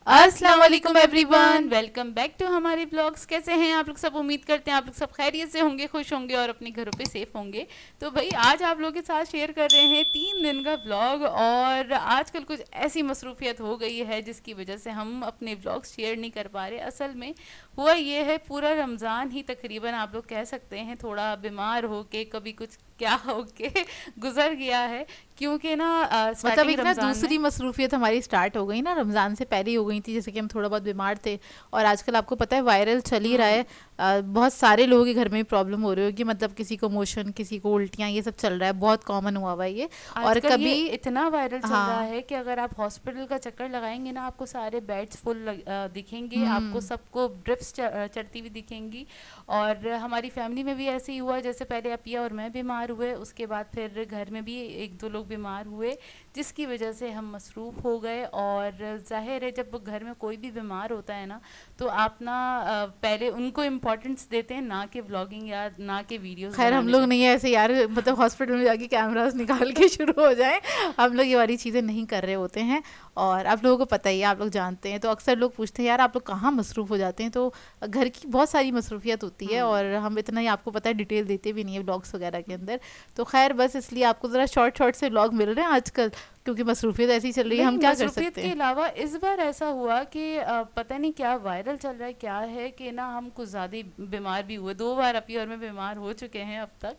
अस्सलाम वालेकुम everyone, welcome back to हमारे ब्लॉग्स। कैसे हैं आप लोग सब? उम्मीद करते हैं आप लोग सब खैरियत से होंगे, खुश होंगे और अपने घरों पे सेफ होंगे। तो भाई आज आप लोगों के साथ शेयर कर रहे हैं 3 दिन का ब्लॉग। और आजकल कुछ ऐसी मसरूफियत हो गई है जिसकी वजह से हम अपने ब्लॉग्स शेयर नहीं कर पा रहे। असल में हुआ ये है, पूरा रमज़ान ही तकरीबन आप लोग कह सकते हैं थोड़ा बीमार होके, कभी कुछ क्या होके गुजर गया है। क्योंकि ना मतलब स्टार्टिंग एक ना रमज़ान में दूसरी मसरूफियत हमारी स्टार्ट हो गई ना, रमज़ान से पहले ही हो गई थी। जैसे कि हम थोड़ा बहुत बीमार थे और आजकल आपको पता है वायरल चल ही रहा है। बहुत सारे लोगों के घर में प्रॉब्लम हो रही होगी, मतलब किसी को मोशन, किसी को उल्टियाँ, ये सब चल रहा है, बहुत कॉमन हुआ हुआ है ये। और आजकल ये कभी इतना वायरल चल रहा हाँ। है कि अगर आप हॉस्पिटल का चक्कर लगाएंगे ना, आपको सारे बेड्स फुल दिखेंगे, आपको हम्म। सबको ड्रिप्स चढ़ती हुई दिखेंगी। और हमारी फैमिली में भी ऐसे ही हुआ, जैसे पहले अपिया और मैं बीमार हुए, उसके बाद फिर घर में भी 1-2 लोग बीमार हुए, जिसकी वजह से हम मसरूफ़ हो गए। और जाहिर है जब घर में कोई भी बीमार होता है ना, तो आप ना पहले उनको इम्पोर्टेंस देते हैं, ना कि व्लॉगिंग या ना कि वीडियोस खैर हम बनाने लोग पे। नहीं है ऐसे यार, मतलब हॉस्पिटल में जाके कैमरास निकाल के शुरू हो जाएं। हम लोग ये वाली चीज़ें नहीं कर रहे होते हैं। और आप लोगों को पता ही है, आप लोग जानते हैं। तो अक्सर लोग पूछते हैं यार आप लोग कहाँ मसरूफ़ हो जाते हैं, तो घर की बहुत सारी मसरूफियत होती है हम्म। और हम इतना ही आपको पता है डिटेल देते भी नहीं है ब्लॉग्स वगैरह के अंदर। तो खैर बस इसलिए आपको ज़रा शॉर्ट शॉर्ट से ब्लॉग मिल रहे हैं आजकल, क्योंकि मसरूफियत ऐसी चल रही है, नहीं, हम क्या कर मसरूफियत सकते के हैं। अलावा इस बार ऐसा हुआ कि पता नहीं क्या वायरल चल रहा है, क्या है कि ना हम कुछ ज़्यादा ही बीमार भी हुए। 2 बार अभी और मैं बीमार हो चुके हैं अब तक।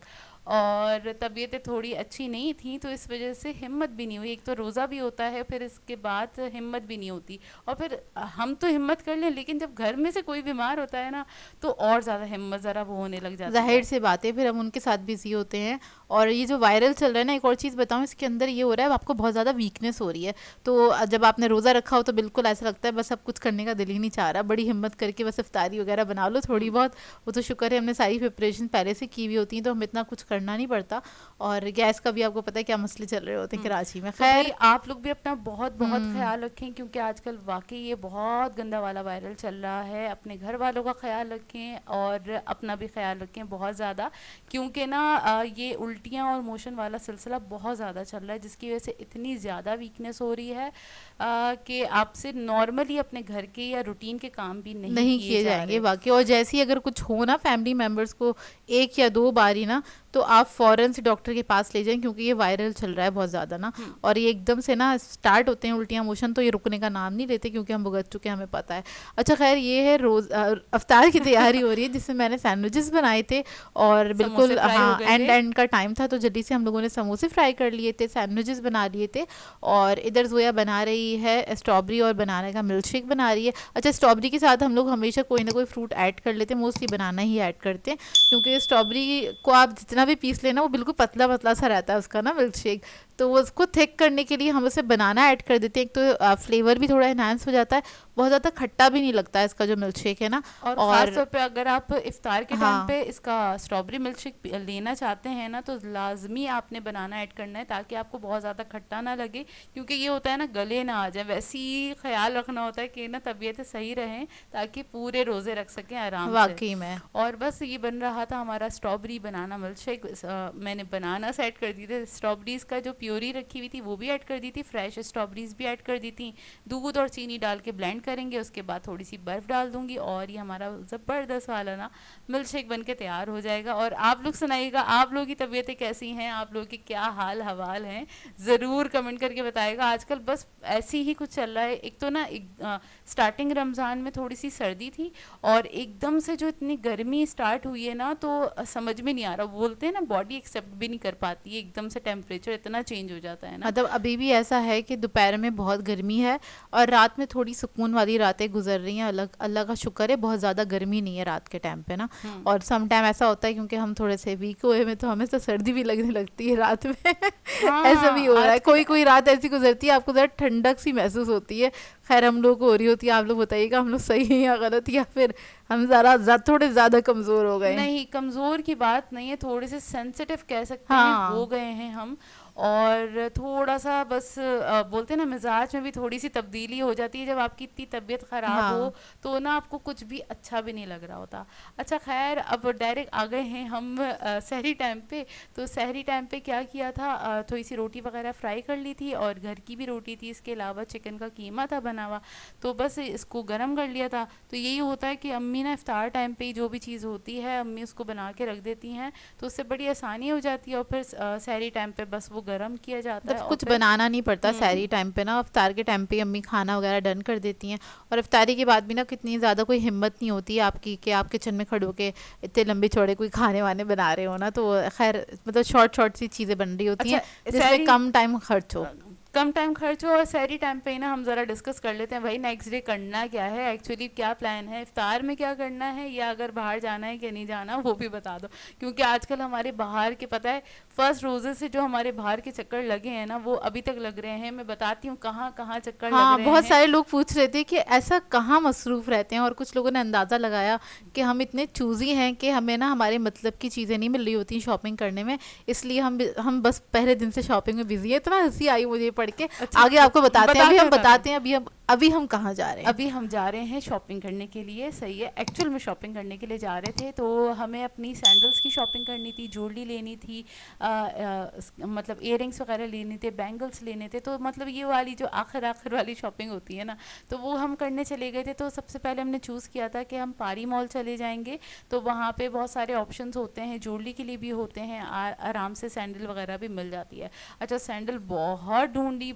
और तबीयतें थोड़ी अच्छी नहीं थी, तो इस वजह से हिम्मत भी नहीं हुई। एक तो रोज़ा भी होता है, फिर इसके बाद हिम्मत भी नहीं होती। और फिर हम तो हिम्मत कर लें, लेकिन जब घर में से कोई बीमार होता है ना, तो और ज़्यादा हिम्मत ज़रा वो होने लग जाती ज़ाहिर है। सी बात है, फिर हम उनके साथ बिजी होते हैं। और ये जो वायरल चल रहा है ना, एक और चीज़ बताऊं, इसके अंदर ये हो रहा है आपको बहुत ज़्यादा वीकनेस हो रही है। तो जब आपने रोज़ा रखा हो तो बिल्कुल ऐसा लगता है बस अब कुछ करने का दिल ही नहीं चाह रहा, बड़ी हिम्मत करके बस इफ्तारी वगैरह बना लो थोड़ी हम्म। बहुत। वो तो शुक्र है हमने सारी प्रिपरेशन पहले से की हुई होती हैं, तो हम इतना कुछ करना नहीं पड़ता। और गैस का भी आपको पता है क्या मसले चल रहे होते हैं हुँ। कराची में, तो भई खैर। आप लोग भी अपना बहुत-बहुत हम्म। ख़्याल रखें, क्योंकि आजकल वाक़ई ये बहुत गंदा वाला वायरल चल रहा है। अपने घर वालों का ख़्याल रखें और अपना भी ख़्याल रखें बहुत ज़्यादा, क्योंकि ना ये उल्टियाँ और मोशन वाला सिलसिला बहुत ज़्यादा चल रहा है, जिसकी वजह से इतनी ज़्यादा वीकनेस हो रही है कि आपसे नॉर्मली अपने घर के या रूटीन के काम भी नहीं नहीं किए किए जा जाएंगे रहे। बाकी। और जैसे ही अगर कुछ हो ना फैमिली मेम्बर्स को, एक या दो बार ही ना, तो आप फ़ौरन से डॉक्टर के पास ले जाएं, क्योंकि ये वायरल चल रहा है बहुत ज़्यादा ना। हुँ। और ये एकदम से ना स्टार्ट होते हैं उल्टियाँ मोशन, तो ये रुकने का नाम नहीं लेते, क्योंकि हम भुगत चुके हैं, हमें पता है। अच्छा खैर, ये है रोज़ अफ्तार की तैयारी हो रही है, जिसमें मैंने सैंडविचेस बनाए थे। और समोसे बिल्कुल फ्राई हो हाँ, गए एंड थे। एंड का टाइम था, तो जल्दी से हम लोगों ने समोसे फ्राई कर लिए थे, सैंडविचेस बना लिए थे। और इधर जोया बना रही है स्ट्रॉबेरी और बनाने का मिल्क शेक बना रही है। अच्छा, स्ट्रॉबेरी के साथ हम लोग हमेशा कोई ना कोई फ्रूट ऐड कर लेते हैं, मोस्टली बनाना ही ऐड करते हैं, क्योंकि स्ट्रॉबेरी को आप जितना भी पीस लेना, वो बिल्कुल पतला पतला सा रहता है उसका ना मिल्क शेक। तो वो उसको थिक करने के लिए हम उसे बनाना ऐड कर देते हैं। एक तो फ्लेवर भी थोड़ा इन्हांस हो जाता है, बहुत ज़्यादा खट्टा भी नहीं लगता है इसका जो मिल्क शेक है ना। और ख़ास और तौर पे अगर आप इफ्तार के टाइम हाँ, पे इसका स्ट्रॉबेरी मिल्क शेक लेना चाहते हैं ना, तो लाजमी आपने बनाना ऐड करना है, ताकि आपको बहुत ज़्यादा खट्टा ना लगे। क्योंकि ये होता है ना, गले ना आ जाए, वैसे ही ख्याल रखना होता है कि ना तबीयतें सही रहें, ताकि पूरे रोज़े रख सकें आराम से। वाकई में। और बस ये बन रहा था हमारा स्ट्रॉबेरी बनाना मिल्क शेक। मैंने बनानास ऐड कर दिए थे, स्ट्रॉबेरीज़ का जो प्योरी रखी हुई थी वो भी ऐड कर दी थी, फ्रेश स्ट्रॉबेरीज़ भी ऐड कर दी थी। दूध और चीनी डाल के ब्लेंड करेंगे, उसके बाद थोड़ी सी बर्फ़ डाल दूंगी, और ये हमारा ज़बरदस्त वाला ना मिल्क शेक बन के तैयार हो जाएगा। और आप लोग सुनाइएगा, आप लोगों की तबीयतें कैसी हैं, आप लोगों के क्या हाल हवाल हैं, ज़रूर कमेंट करके बताएगा। आजकल बस ऐसी ही कुछ चल रहा है। एक तो ना स्टार्टिंग रमज़ान में थोड़ी सी सर्दी थी, और एकदम से जो इतनी गर्मी स्टार्ट हुई है ना, तो समझ में नहीं आ रहा। बोलते हैं ना, बॉडी एक्सेप्ट भी नहीं कर पाती है, एकदम से टेम्परेचर इतना चेंज हो जाता है ना। मतलब अभी भी ऐसा है कि दोपहर में बहुत गर्मी है और रात में थोड़ी सुकून वाली रातें गुजर रही हैं। अलग अल्लाह का शुक्र है, बहुत ज़्यादा गर्मी नहीं है रात के टाइम पे ना। हम्म। और सम टाइम ऐसा होता है, क्योंकि हम थोड़े से वीक हुए में, तो हमें तो सर्दी भी लगने लगती है रात में। ऐसा भी हाँ, हो रहा है, आजकल कोई कोई रात ऐसी गुजरती है आपको ज़रा ठंडक सी महसूस होती है। खैर हम लोग को हो रही होती है, आप लोग बताइएगा हम लोग सही हैं या गलत, या फिर हम थोड़े ज़्यादा कमज़ोर हो गए हैं। नहीं, कमज़ोर की बात नहीं है, थोड़े से सेंसिटिव कह सकते हैं, हो हाँ। गए हैं हम। और थोड़ा सा बस बोलते हैं ना मिजाज में भी थोड़ी सी तब्दीली हो जाती है जब आपकी इतनी तबीयत ख़राब हाँ हो, तो ना आपको कुछ भी अच्छा भी नहीं लग रहा होता। अच्छा खैर, अब डायरेक्ट आ गए हैं हम सहरी टाइम पे। तो सहरी टाइम पे क्या किया था, थोड़ी सी रोटी वगैरह फ्राई कर ली थी और घर की भी रोटी थी, इसके अलावा चिकन का कीमा था बना हुआ, तो बस इसको गरम कर लिया था। तो यही होता है कि अम्मी ना इफ्तार टाइम पे ही जो भी चीज़ होती है अम्मी उसको बना के रख देती हैं, तो उससे बड़ी आसानी हो जाती है। और फिर सहरी टाइम पे बस वो गरम किया जाता है मतलब और कुछ फिर बनाना नहीं पड़ता हम्म। सहरी टाइम पे ना, इफ्तार के टाइम पे ही अम्मी खाना वगैरह डन कर देती हैं। और इफ्तारी के बाद भी ना कितनी ज़्यादा कोई हिम्मत नहीं होती है आपकी कि आप किचन में खड़े होके इतने लंबे चौड़े कोई खाने वाने बना रहे हो ना, तो खैर मतलब शॉर्ट शॉर्ट सी चीज़ें बन रही होती अच्छा हैं जिसमें सहरी कम टाइम खर्च हो। कम टाइम खर्च हो, और सहरी टाइम पे ही ना हम ज़रा डिस्कस कर लेते हैं भाई नेक्स्ट डे करना क्या है, एक्चुअली क्या प्लान है, इफ्तार में क्या करना है, या अगर बाहर जाना है कि नहीं जाना वो भी बता दो। क्योंकि आजकल हमारे बाहर के पता है, फर्स्ट रोज़े से जो हमारे बाहर के चक्कर लगे हैं ना वो अभी तक लग रहे हैं। मैं बताती हूँ कहाँ कहाँ चक्कर लग हाँ, रहे बहुत हैं। सारे लोग पूछ रहे थे कि ऐसा कहाँ मसरूफ रहते हैं, और कुछ लोगों ने अंदाज़ा लगाया कि हम इतने चूजी हैं कि हमें ना हमारे मतलब की चीज़ें नहीं मिल रही होती शॉपिंग करने में, इसलिए हम बस पहले दिन से शॉपिंग में बिजी है। इतना हंसी आई मुझे पढ़ के। अच्छा आगे आपको बताते हैं, बताते बताते बताते हैं अभी हम कहाँ जा रहे हैं। अभी हम जा रहे हैं शॉपिंग करने के लिए, सही है, एक्चुअल में शॉपिंग करने के लिए जा रहे थे। तो हमें अपनी सैंडल्स की शॉपिंग करनी थी, ज्वेलरी लेनी थी, मतलब इयररिंग्स वगैरह लेने थे, बैंगल्स लेने थे। तो मतलब ये वाली जो आखिर आखिर वाली शॉपिंग होती है ना, तो वो हम करने चले गए थे। तो सबसे पहले हमने चूज़ किया था कि हम पारी मॉल चले जाएंगे। तो वहाँ पे बहुत सारे ऑप्शंस होते हैं, ज्वेलरी के लिए भी होते हैं, आराम से सैंडल वगैरह भी मिल जाती है। अच्छा सैंडल बहुत ढूंढी,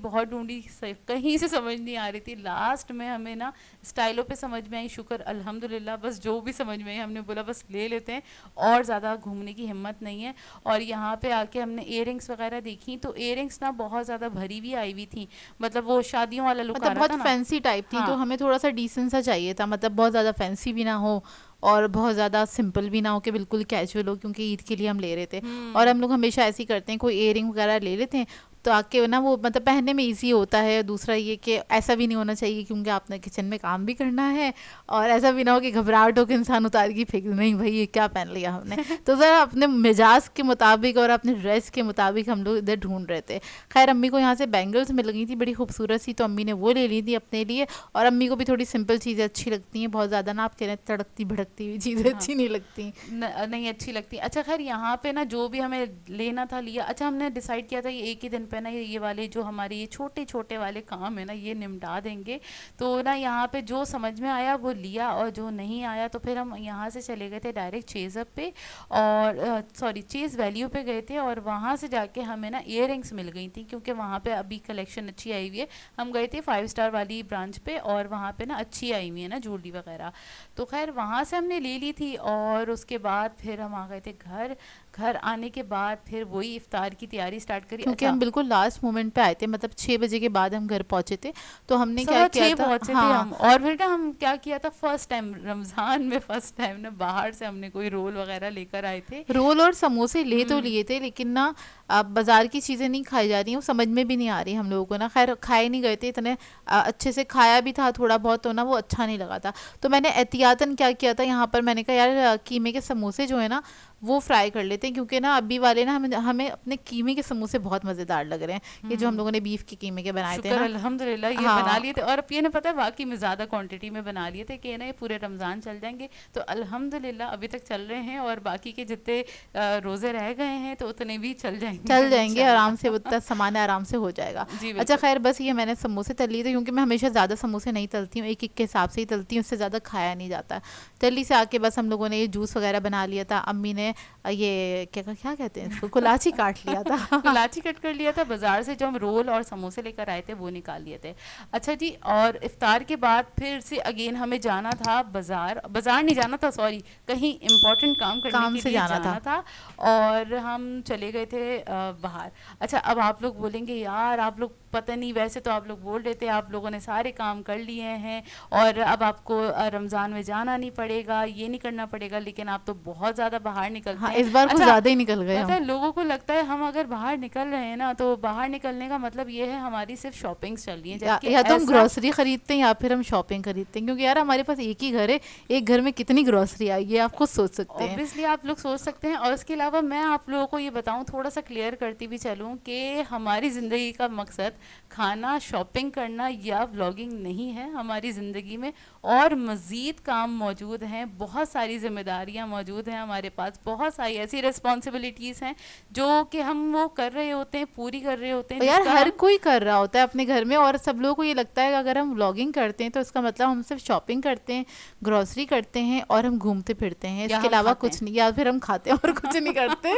कहीं से समझ नहीं आ रही थी। लास्ट में हमें ना स्टाइलों पे समझ में आई, शुक्र अल्हम्दुलिल्लाह, बस जो भी समझ में आई हमने बोला बस ले लेते हैं, और ज़्यादा घूमने की हिम्मत नहीं है। और यहाँ पे आके हमने इयररिंग्स वगैरह देखी, तो इयररिंग्स ना बहुत ज़्यादा भरी हुई आई हुई थी, मतलब वो शादियों वाला लुक आ मतलब रहा बहुत था ना। फैंसी टाइप थी, तो हाँ। हमें थोड़ा सा डिसेंट सा चाहिए था, मतलब बहुत ज़्यादा फैंसी भी ना हो और बहुत ज़्यादा सिंपल भी ना हो कि बिल्कुल कैजुअल हो, क्योंकि ईद के लिए हम ले रहे थे। और हम्म। हम लोग हमेशा ऐसे ही करते हैं, कोई इयरिंग वगैरह ले लेते हैं तो आके ना वो मतलब पहनने में इजी होता है। दूसरा ये कि ऐसा भी नहीं होना चाहिए क्योंकि आपने किचन में काम भी करना है, और ऐसा भी ना हो कि घबराहट हो कि इंसान उतार के फेंक दे, नहीं भाई ये क्या पहन लिया हमने। तो ज़रा अपने मिजाज के मुताबिक और अपने ड्रेस के मुताबिक हम लोग इधर ढूंढ रहे थे। खैर अम्मी को यहाँ से बैंगल्स मिल गई थी बड़ी खूबसूरत सी, तो अम्मी ने वो ले ली थी अपने लिए। और अम्मी को भी थोड़ी सिंपल चीज़ें अच्छी लगती हैं, बहुत ज़्यादा ना आप कह रहे हैं तड़कती भड़कती हुई चीज़ें हाँ, अच्छी नहीं लगती। नहीं अच्छी लगती। अच्छा खैर यहाँ पे ना जो भी हमें लेना था लिया। अच्छा हमने डिसाइड किया था ये एक ही दिन पे ना ये वाले जो हमारे ये छोटे छोटे वाले काम है ना ये निपटा देंगे। तो ना यहाँ पे जो समझ में आया वो लिया, और जो नहीं आया तो फिर हम यहाँ से चले गए थे डायरेक्ट चेज़ अप पे, और सॉरी चेज़ वैल्यू पे गए थे। और वहाँ से जाके हमें ना इयररिंग्स मिल गई थी, क्योंकि वहाँ पे अभी कलेक्शन अच्छी आई हुई है। हम गए थे 5 स्टार वाली ब्रांच पे, और वहाँ पे ना अच्छी आई हुई है ना ज्वेलरी वगैरह। तो खैर वहाँ से हमने ले ली थी, और उसके बाद फिर हम आ गए थे घर। घर आने के बाद फिर वही इफ्तार की तैयारी स्टार्ट करी। क्योंकि अच्छा हम बिल्कुल लास्ट मोमेंट पे आए थे, मतलब 6 बजे के बाद हम घर पहुंचे थे। तो हमने क्या सवा किया छः था, पहुंचे थे हाँ, हम। और फिर ना हम क्या किया था, फर्स्ट टाइम रमज़ान में फर्स्ट टाइम ना बाहर से हमने कोई रोल वगैरह लेकर आए थे। रोल और समोसे ले तो हम्म। लिए थे, लेकिन ना अब बाजार की चीज़ें नहीं खाई जा रही, वो समझ में भी नहीं आ रही हम लोगों को ना। खैर खाए नहीं गए थे इतने अच्छे से, खाया भी था थोड़ा बहुत तो ना वो अच्छा नहीं लगा था। तो मैंने एहतियातन क्या किया था यहाँ पर, मैंने कहा यार कीमे के समोसे जो है ना वो फ्राई कर लेते हैं, क्योंकि ना अभी वाले ना हमें अपने कीमे के समोसे बहुत मज़ेदार लग रहे हैं, ये जो हम हम्म। लोगों ने बीफ के कीमे के बनाए थे शुक्र ना। अल्हम्दुलिल्लाह ये बना हाँ लिए थे, और अब ये ना पता है वाकई में ज़्यादा क्वांटिटी में बना लिए थे कि ना ये पूरे रमज़ान चल जाएंगे। तो अल्हम्दुलिल्लाह अभी तक चल रहे हैं, और बाकी के जितने रोज़े रह गए हैं तो उतने भी चल जाएंगे चल जाएंगे आराम से, इंशाल्लाह। उतना सामान आराम से हो जाएगा। जी अच्छा बिल्कुल। खैर बस ये मैंने समोसे तल लिए थे, क्योंकि मैं हमेशा ज़्यादा समोसे नहीं तलती हूँ, एक एक के हिसाब से ही तलती हूँ, उससे ज़्यादा खाया नहीं जाता। दिल्ली से आके बस हम लोगों ने ये जूस वगैरह बना लिया था। अम्मी ने ये क्या क्या कहते हैं इसको, कुलाची काट लिया था। इलायची कट कर लिया था, बाजार से जो हम रोल और समोसे लेकर आए थे वो निकाल लिए थे। अच्छा जी, और इफ्तार के बाद फिर से अगेन हमें जाना था बाजार, बाजार नहीं जाना था सॉरी, कहीं इम्पोर्टेंट काम करने काम के से लिए जाना जाना था। था। और हम चले गए थे बाहर। अच्छा अब आप लोग बोलेंगे यार आप लोग पता नहीं, वैसे तो आप लोग बोल रहे थे आप लोगों ने सारे काम कर लिए हैं और अब आपको रमज़ान में जाना नहीं पड़ेगा, ये नहीं करना पड़ेगा, लेकिन आप तो बहुत ज़्यादा बाहर निकलते हाँ, हैं। इस बार कुछ अच्छा, ज़्यादा ही निकल गए पता हम। है लोगों को लगता है हम अगर बाहर निकल रहे हैं ना तो बाहर निकलने का मतलब ये है हमारी सिर्फ शॉपिंग्स चल रही है, जबकि या तो हम ऐसा ग्रोसरी खरीदते हैं या फिर हम शॉपिंग खरीदते हैं, क्योंकि यार हमारे पास एक ही घर है, एक घर में कितनी ग्रोसरी आएगी आप खुद सोच सकते हैं। ऑब्वियसली आप लोग सोच सकते हैं। और उसके अलावा मैं आप लोगों को ये बताऊं, थोड़ा सा क्लियर करती भी चलूं कि हमारी ज़िंदगी का मकसद खाना, शॉपिंग करना या व्लॉगिंग नहीं है। हमारी ज़िंदगी में और मज़ीद काम मौजूद हैं, बहुत सारी जिम्मेदारियां मौजूद हैं हमारे पास, बहुत सारी ऐसी रिस्पॉन्सिबिलिटीज़ हैं जो कि हम वो कर रहे होते हैं, पूरी कर रहे होते हैं, और यार जिसका हर हम कोई कर रहा होता है अपने घर में, और सब लोगों को ये लगता है कि अगर हम व्लॉगिंग करते हैं तो इसका मतलब हम सिर्फ शॉपिंग करते हैं, ग्रोसरी करते हैं और हम घूमते फिरते हैं, या इसके हम अलावा खाते कुछ हैं। नहीं, या फिर हम खाते हैं और कुछ नहीं करते।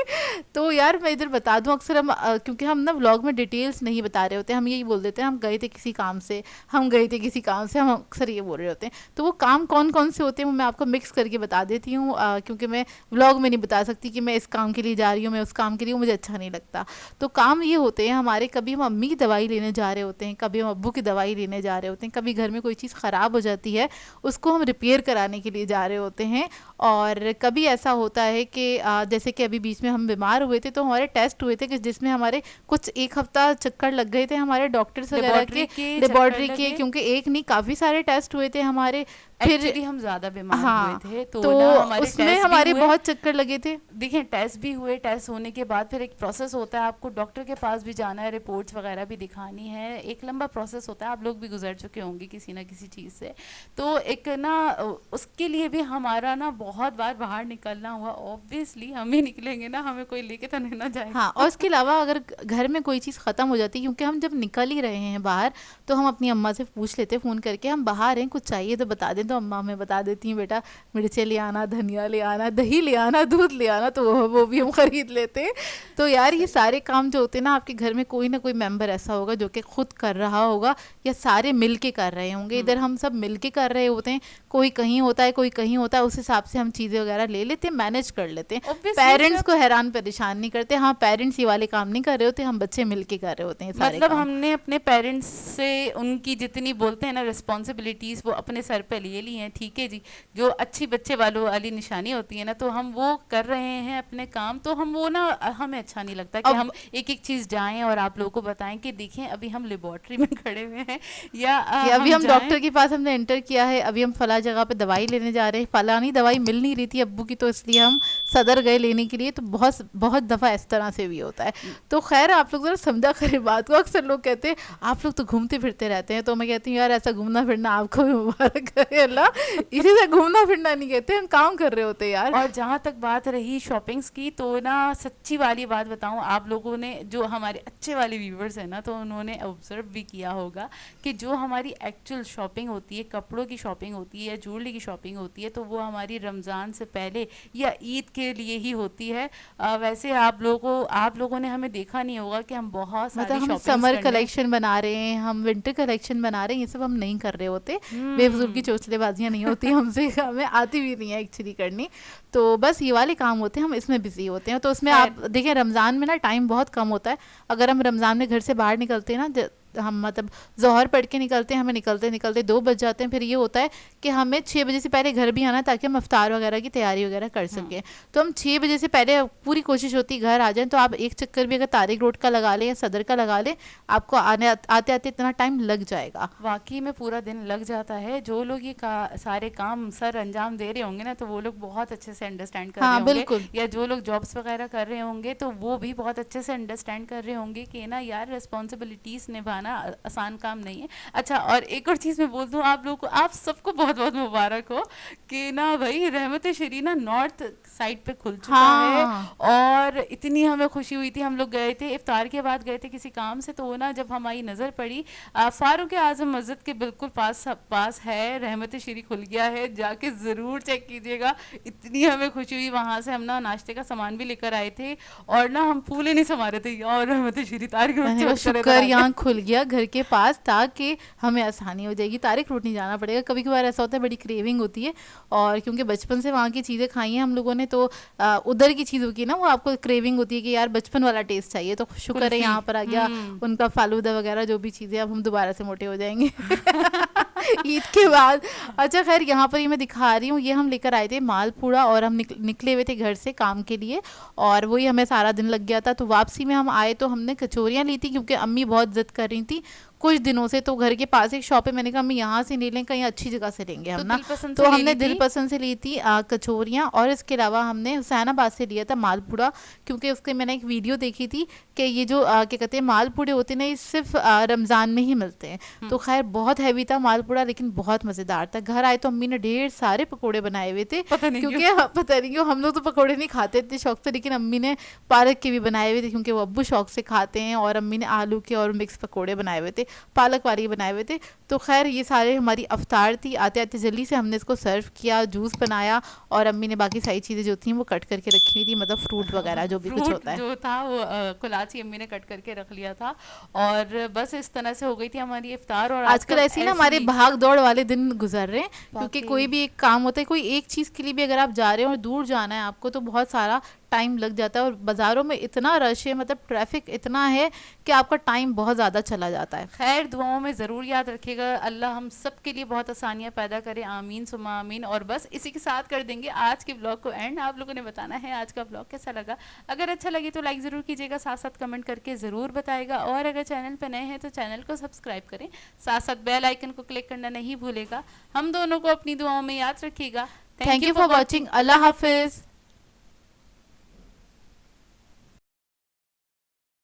तो यार मैं इधर बता दूं, अक्सर हम क्योंकि हम ना व्लॉग में डिटेल्स नहीं बता रहे होते, हम यही बोल देते हैं हम गए थे किसी काम से, हम गए थे किसी काम से, हम अक्सर ये बोल रहे होते हैं। तो वो काम कौन कौन से होते हैं वो मैं आपको मिक्स करके बता देती हूँ, क्योंकि मैं व्लॉग में नहीं बता सकती कि मैं इस काम के लिए जा रही हूँ, मैं उस काम के लिए हूँ, मुझे अच्छा नहीं लगता। तो काम ये होते हैं हमारे, कभी हम अम्मी की दवाई लेने जा रहे होते हैं, कभी हम अब्बू की दवाई लेने जा रहे होते हैं, कभी घर में कोई चीज़ ख़राब हो जाती है उसको हम रिपेयर कराने के लिए जा रहे होते हैं, और कभी ऐसा होता है कि जैसे कि अभी बीच में हम बीमार हुए थे तो हमारे टेस्ट हुए थे कि जिसमें हमारे कुछ एक हफ्ता चक्कर लग गए थे हमारे डॉक्टर्स वगैरह लेबॉर्ट्री के, के चक्कर लेबॉर्टरी के, लगे। क्योंकि एक नहीं काफ़ी सारे टेस्ट हुए थे हमारे। फिर एक्चुअली हम ज़्यादा बीमार हुए हाँ, थे तो तो ना हमारे उसमें टेस्ट भी हमारे हुए। बहुत चक्कर लगे थे। देखिए टेस्ट भी हुए, टेस्ट होने के बाद फिर एक प्रोसेस होता है, आपको डॉक्टर के पास भी जाना है, रिपोर्ट्स वगैरह भी दिखानी है, एक लंबा प्रोसेस होता है, आप लोग भी गुजर चुके होंगे किसी ना किसी चीज़ से। तो एक ना उसके लिए भी हमारा ना बहुत बार बाहर निकलना हुआ। ऑब्वियसली हम ही निकलेंगे ना, हमें कोई लेके तो नहीं ना जाएगा। हाँ, और उसके अलावा अगर घर में कोई चीज़ ख़त्म हो जाती है, क्योंकि हम जब निकल ही रहे हैं बाहर तो हम अपनी अम्मा से पूछ लेते हैं फ़ोन करके, हम बाहर हैं कुछ चाहिए तो बता दें, तो अम्मा हमें बता देती हैं बेटा मिर्चें ले आना, धनिया ले आना, दही ले आना, दूध ले आना, तो वो भी हम ख़रीद लेते हैं। तो यार ये सारे काम जो होते हैं ना, आपके घर में कोई ना कोई मेंबर ऐसा होगा जो कि खुद कर रहा होगा या सारे मिल के कर रहे होंगे। इधर हम सब मिल के कर रहे होते हैं, कोई कहीं होता है कोई कहीं होता है, उस हिसाब से हम चीज़ें वगैरह ले लेते हैं, मैनेज कर लेते हैं, Obviously पेरेंट्स सब को हैरान परेशान नहीं करते। हाँ, पेरेंट्स ये वाले काम नहीं कर रहे होते, हम बच्चे मिल के कर रहे होते हैं ये सारे मतलब काम। हमने अपने पेरेंट्स से उनकी जितनी बोलते हैं ना रिस्पॉन्सिबिलिटीज़ वो अपने सर पे ले ली हैं, ठीक है जी। जो अच्छी बच्चे वालों वाली निशानी होती है ना, तो हम वो कर रहे हैं अपने काम, तो हम वो ना हमें अच्छा नहीं लगता कि अब हम एक एक चीज़ जाएं और आप लोगों को बताएं कि देखें अभी हम लेबॉर्ट्री में खड़े हुए हैं या कि अभी हम जाएं। डॉक्टर के पास हमने एंटर किया है, अभी हम फला जगह पे दवाई लेने जा रहे हैं, फलानी दवाई मिल नहीं रही थी अब्बू की, तो इसलिए हम सदर गए लेने के लिए। तो बहुत बहुत दफ़ा इस तरह से भी होता है। तो खैर आप लोग ज़रा समझा करें बात को। अक्सर लोग कहते हैं आप लोग तो घूमते फिरते रहते हैं, तो मैं कहती हूँ यार ऐसा घूमना फिरना आपको भी मुबारक करे अल्लाह, इसी से घूमना फिरना नहीं कहते, हम काम कर रहे होते हैं यार। और जहाँ तक बात रही शॉपिंग्स की, तो ना सच्ची वाली बात बताऊँ, आप लोगों ने जो हमारे अच्छे वाले व्यूवर्स हैं ना, तो उन्होंने ऑब्जर्व भी किया होगा कि जो हमारी एक्चुअल शॉपिंग होती है, कपड़ों की शॉपिंग होती है या ज्वेलरी की शॉपिंग होती है, तो वो हमारी रमज़ान से पहले या ईद के लिए ही होती है। वैसे आप लोगों ने हमें देखा नहीं होगा कि हम बहुत सारी मतलब हम शॉपिंग्स समर करने कलेक्शन बना रहे हैं, हम विंटर कलेक्शन बना रहे हैं, ये सब हम नहीं कर रहे होते। बेफजूल की चोचलेबाजियाँ नहीं होती हमसे, हमें आती भी नहीं है एक्चुअली करनी। तो बस ये वाले काम होते हैं, हम इसमें बिजी होते हैं। तो उसमें आप देखें रमज़ान में ना टाइम बहुत कम होता है। अगर हम रमज़ान में घर से बाहर निकलते हैं ना, हम मतलब ज़ोहर पढ़ के निकलते हैं, हमें निकलते निकलते 2 बज जाते हैं। फिर ये होता है कि हमें 6 बजे से पहले घर भी आना है ताकि हम इफ्तार वगैरह की तैयारी वगैरह कर सकें। तो हम 6 बजे से पहले पूरी कोशिश होती है घर आ जाएं। तो आप एक चक्कर भी अगर तारिक रोड का लगा लें या सदर का लगा लें, आपको आते आते इतना टाइम लग जाएगा। वाकई में पूरा दिन लग जाता है। जो लोग ये सारे काम सर अंजाम दे रहे होंगे ना, तो वो लोग बहुत अच्छे से अंडरस्टैंड कर रहे हाँ होंगे, बिल्कुल। या जो लोग जॉब्स वगैरह कर रहे होंगे तो वो भी बहुत अच्छे से अंडरस्टैंड कर रहे होंगे कि ना यार रिस्पॉन्सिबिलिटीज़ निभाना आसान काम नहीं है। अच्छा, और एक और चीज़ मैं बोल दूँ आप लोगों को, आप सबको बहुत बहुत मुबारक हो कि ना भाई रहमत शरीना नॉर्थ साइड पे खुल चुका है। और इतनी हमें खुशी हुई थी, हम लोग गए थे इफ्तार के बाद गए थे किसी काम से, तो वो ना जब हमारी नज़र पड़ी फारूक आजम मस्जिद के बिल्कुल पास है रहमत शरी खुल गया है, जाके ज़रूर चेक कीजिएगा। इतनी हमें खुशी हुई। वहाँ से हम ना नाश्ते का सामान भी लेकर आए थे और ना हम फूले नहीं समा रहे थे, और रहमत शरी तारिक शुक्र यहाँ खुल गया घर के पास, ताकि हमें आसानी हो जाएगी, तारिक रोड नहीं जाना पड़ेगा। कभी कभार ऐसा होता है बड़ी क्रेविंग होती है, और क्योंकि बचपन से वहाँ की चीज़ें खाई हैं हम लोगों ने, हैं तो उधर की चीज़ों की ना वो आपको क्रेविंग होती है कि यार बचपन वाला टेस्ट चाहिए, तो शुक्र है कुल्फी। यहाँ पर आ गया उनका फालूदा वगैरह जो भी चीज़ें, अब हम दोबारा से मोटे हो जाएंगे ईद के बाद। अच्छा खैर, यहाँ पर ये मैं दिखा रही हूँ, ये हम लेकर आए थे मालपूड़ा, और हम निकले हुए थे घर से काम के लिए, और वही हमें सारा दिन लग गया था। तो वापसी में हम आए तो हमने कचौरियाँ ली थी, क्योंकि अम्मी बहुत जिद कर रही थी कुछ दिनों से। तो घर के पास एक शॉप है, मैंने कहा अम्मी यहाँ से नहीं लें, कहीं अच्छी जगह से लेंगे हम तो ना। दिल पसंद तो से ले हमने ली दिल थी। पसंद से ली थी कचौरियाँ, और इसके अलावा हमने हुसैनाबाद से लिया था मालपूड़ा, क्योंकि उसके मैंने एक वीडियो देखी थी कि ये जो क्या कहते हैं मालपूड़े होते हैं ना, ये सिर्फ रमज़ान में ही मिलते हैं। तो खैर बहुत हैवी था मालपूड़ा, लेकिन बहुत मज़ेदार था। घर आए तो अम्मी ने ढेर सारे पकौड़े बनाए हुए थे, पता नहीं क्योंकि पता नहीं क्यों हम लोग तो पकौड़े नहीं खाते इतने शौक से, लेकिन अम्मी ने पालक के भी बनाए हुए थे, क्योंकि वो अब्बू शौक से खाते हैं, और अम्मी ने आलू के और मिक्स पकौड़े बनाए हुए थे, पालक वाली बनाए हुए थे। तो खैर ये सारे हमारी अफ्तार थी। आते आते जल्दी से हमने इसको सर्व किया, जूस बनाया, और अम्मी ने बाकी सारी चीज़ें जो थी वो कट करके रखी हुई थी, मतलब फ्रूट वगैरह जो भी कुछ फ्रूट होता है। जो था वो कुलाची अम्मी ने कट करके रख लिया था, और बस इस तरह से हो गई थी हमारी इफ्तार। और आजकल ऐसे ही ना हमारे भाग दौड़ वाले दिन गुजर रहे हैं, क्योंकि वाकई। कोई भी एक काम होता है, कोई एक चीज़ के लिए भी अगर आप जा रहे हो और दूर जाना है आपको, तो बहुत सारा टाइम लग जाता है, और बाज़ारों में इतना रश है, मतलब ट्रैफिक इतना है कि आपका टाइम बहुत ज़्यादा चला जाता है। खैर दुआओं में ज़रूर याद रखिएगा, अल्लाह हम सब के लिए बहुत आसानियाँ पैदा करे, आमीन सुमा आमीन। और बस इसी के साथ कर देंगे आज के ब्लॉग को एंड। आप लोगों ने बताना है आज का ब्लॉग कैसा लगा। अगर अच्छा लगे तो लाइक ज़रूर कीजिएगा, साथ साथ कमेंट करके ज़रूर बताएगा, और अगर चैनल पर नए हैं तो चैनल को सब्सक्राइब करें, साथ साथ बेल आइकन को क्लिक करना नहीं भूलेगा। हम दोनों को अपनी दुआओं में याद रखिएगा। Thank you for watching. Allah हाफिज़।